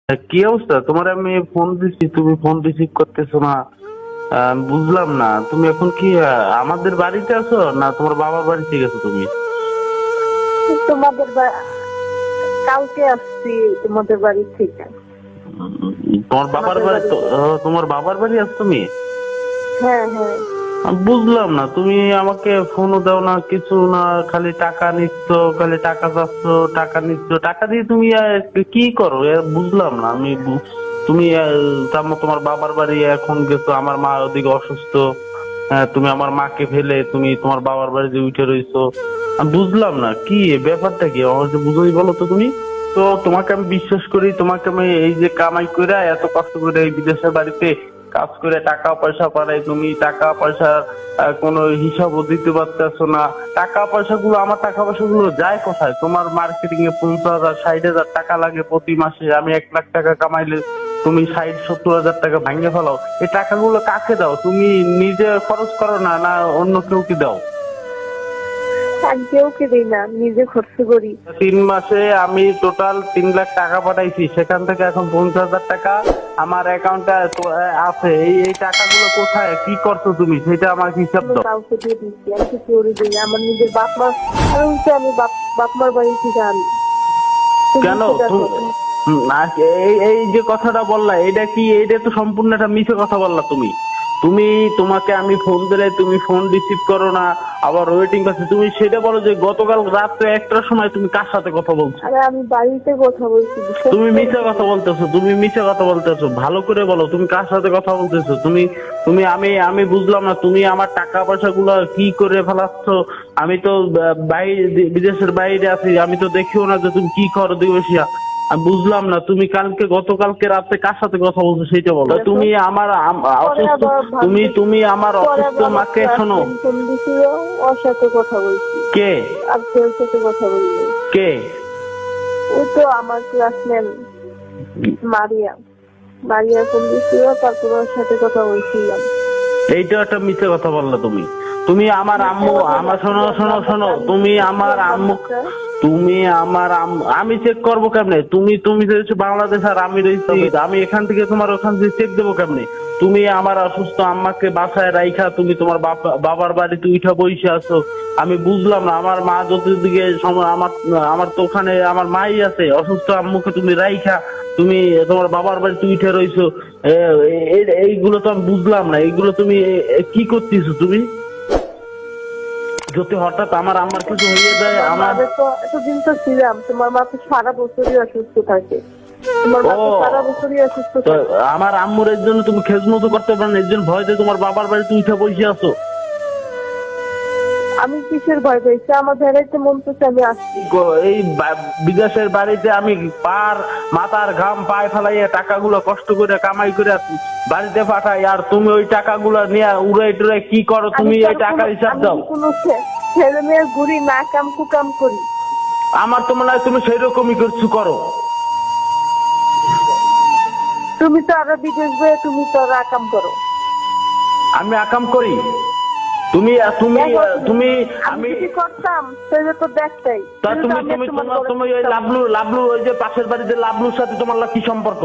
কি অবস্থা তোমার? আমি ফোন দিচ্ছি, তুমি ফোন রিসিভ করতেছো না। বুঝলাম না, তুমি এখন কি আমাদের বাড়িতে আছো না তোমার বাবার বাড়িতে গেছো তুমি? তোমাদের কালকে আসছি তোমাদের বাড়ি থেকে। তোমার বাবার বাড়ি তোমার বাবার বাড়ি আছো তুমি? হ্যাঁ হ্যাঁ। বুঝলাম না, তুমি আমাকে ফোনও দাও না, কিছু না, খালি টাকা নিচ্ছ, খালি টাকা চাচ্ছ, টাকা নিচ্ছ, টাকা দিয়ে তুমি কি করো বুঝলাম না আমি। তুমি তোমার বাবার বাড়ি এখন গেছো, আমার মা ওদিকে অসুস্থ। তুমি আমার মাকে ফেলে তুমি তোমার বাবার বাড়িতে উঠে রইছো। আমি বুঝলাম না কি ব্যাপারটা, কি আমার যে বুঝোই বলো তো তুমি। তো তোমাকে আমি বিশ্বাস করি, তোমাকে আমি এই যে কামাই করে এত কষ্ট করে এই বিদেশের বাড়িতে কাজ করে টাকা পয়সা পাঠাই, তুমি টাকা পয়সা কোনো হিসাবও দিতে পারতেছো না। টাকা পয়সা গুলো, আমার টাকা পয়সা গুলো যায় কোথায়? তোমার মার্কেটিং এ 50,000 60,000 টাকা লাগে প্রতি মাসে। আমি 1 লাখ টাকা কামাইলে তুমি 60-70 হাজার টাকা ভাঙে ফেলাও। এই টাকাগুলো কাকে দাও? তুমি নিজে খরচ করো না, না অন্য কেউ কি দাও? কেউ কে দিই না, নিজে খরচ করি। 3 মাসে আমি টোটাল 3 লাখ টাকা পাঠাইছি, সেখান থেকে এখন 50,000 টাকা আমার অ্যাকাউন্টে আছে। এই টাকাগুলো কোথায়, কি করছো তুমি, সেটা আমার হিসাব দাও। কাউকে দিয়ে দিচ্ছি, আমি কিছু করে দিই আমার নিজের বাপ মা। আর উল্টে আমি বাপ মার বাড়ি থেকে আনি। কেন এই এই যে কথাটা বললা, এটা কি, এইটা তো সম্পূর্ণ একটা মিথ্যে কথা বললা তুমি। তুমি তোমাকে আমি ফোন দিলে তুমি ফোন রিসিভ করো না, আবার ওয়েটিং আছে। তুমি সেটা বলো যে গতকাল রাত্রে 1টার সময় তুমি কার সাথে কথা বলছো? আরে আমি বাড়িতে কথা বলছি। তুমি মিথ্যে কথা বলতেছো, তুমি মিথ্যে কথা বলতেছো। ভালো করে বলো তুমি কার সাথে কথা বলতেছো। তুমি তুমি আমি আমি বুঝলাম না, তুমি আমার টাকা পয়সা গুলো কি করে ফেলাচ্ছ। আমি তো বাইরে, বিদেশের বাইরে আছি, আমি তো দেখিও না যে তুমি কি করো দিবসিয়া। আমি বুঝলাম না, তুমি গতকালকে রাতে কার সাথে কথা বলছো সেটা বলো। তুমি আমার অসুস্থ, তুমি আমার অসুস্থ মাকে শোনো। ওর সাথে কথা বলছি। কে? আর কেউ সাথে কথা বলছি। কে? ওই তো আমার ক্লাসমেট মারিয়া। মারিয়া ফোন দিছিল, তারপর ওর সাথে কথা বলছিলাম। এইটা একটা মিথ্যে কথা বললা তুমি। তুমি আমার আম্মু, আমার শোনো শোনো শোনো, তুমি আমার আম্মু, তুমি আমার আম্মু, আমি চেক করবো কেমনে? তুমি তুমি রয়েছো বাংলাদেশ আর আমি রয়েছি, আমি এখান থেকে তোমার ওখান থেকে চেক দেবো কেমনে? তুমি আমার অসুস্থ আম্মাকে বাসায় রাইখা তুমি তোমার বাবার বাড়িতে উঠা বসে আছো। আমি বুঝলাম না, আমার মা যতদিকে আমার আমার তো ওখানে আমার মাই আছে, অসুস্থ আম্মুকে তুমি রাইখা তুমি তোমার বাবার বাড়িতে উঠে রইছো। এইগুলো তো আমি বুঝলাম না, এইগুলো তুমি কি করতেছো তুমি? যদি হঠাৎ আমার আম্মার কিছু হয়ে যায়, আমার তো এতদিন তো ছিলাম, তোমার মা তো সারা বছরই অসুস্থ থাকে। তোমার মা তো সারা বছরই অসুস্থ থাকে। আমার আম্মুর এর জন্য তুমি খেজমতো করতে পারো না, এর জন্য ভয়তে তোমার বাবার বাড়িতে উঠে বসে আছো। আমি কিসের ভয় পেয়েছি? আমার বেড়াইতে মন চাচ্ছে, আমি আসছি। এই বিদেশের বাড়িতে আমি মাথার ঘাম পায়ে ফেলাইয়া টাকাগুলো কষ্ট করে কামাই করে বাড়িতে পাঠাই, আর তুমি ওই টাকাগুলো নিয়ে উড়াই টুড়াই কি করো? তুমি এই টাকার হিসাব দাও। আমি কোনো ছেলে মেয়ে ঘুরি না, কাম কুকাম করি। আমার তো মনে হয় তুমি সেই রকমই কিছু করো। তুমি তো আরো বিদেশ গিয়ে তুমি তো আরো আকাম করো। আমি আকাম করি? তুমি তুমি তুমি আমি কি করতাম সেটা তো দেখতেই। তুমি ওই লাবলু ওই যে পাশের বাড়িতে লাবলুর সাথে তোমার কি সম্পর্ক?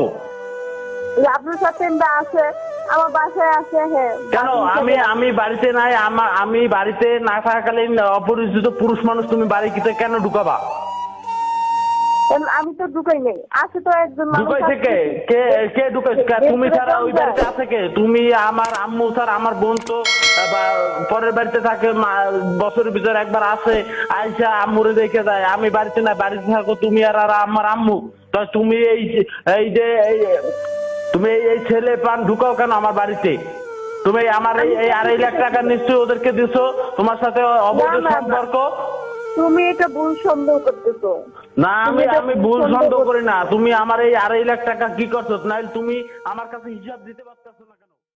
লাবলুর সাথে আছে, আমার বাসায় আছে। হ্যাঁ কেন? আমি বাড়িতে নাই, আমি বাড়িতে না থাকাকালীন অপরিচিত পুরুষ মানুষ তুমি বাড়িতে কেন ঢুকাবা? আমি তো ঢুকাই নাই, আছে তো একজন। ঢুকাইছে কে? কে ঢুকাইছে? তুমি ছাড়া ওই বাড়িতে আছে কে? তুমি, আমার আম্মু স্যার, আমার বোন তো পরের বাড়িতে থাকে, বছরের ভিতরে একবার আসে, আইসা আম্মুরে দেখে যায়। আমি বাড়িতে না, বাড়িতে থাকো তুমি আর আমার আম্মু। তো তুমি এই যে তুমি এই ছেলে পান ঢুকাও কেন আমার বাড়িতে? তুমি আমার এই 2.5 লাখ টাকা নিশ্চয়ই ওদেরকে দিছো, তোমার সাথে অবৈধ সম্পর্ক। তুমি এটা ভুল সন্দেহ করতেছো। না, আমি ভুল সন্দেহ করি না। তুমি আমার এই 2.5 লাখ টাকা কি করছো? নাইলে তুমি আমার কাছে হিসাব দিতে পারতেছো না।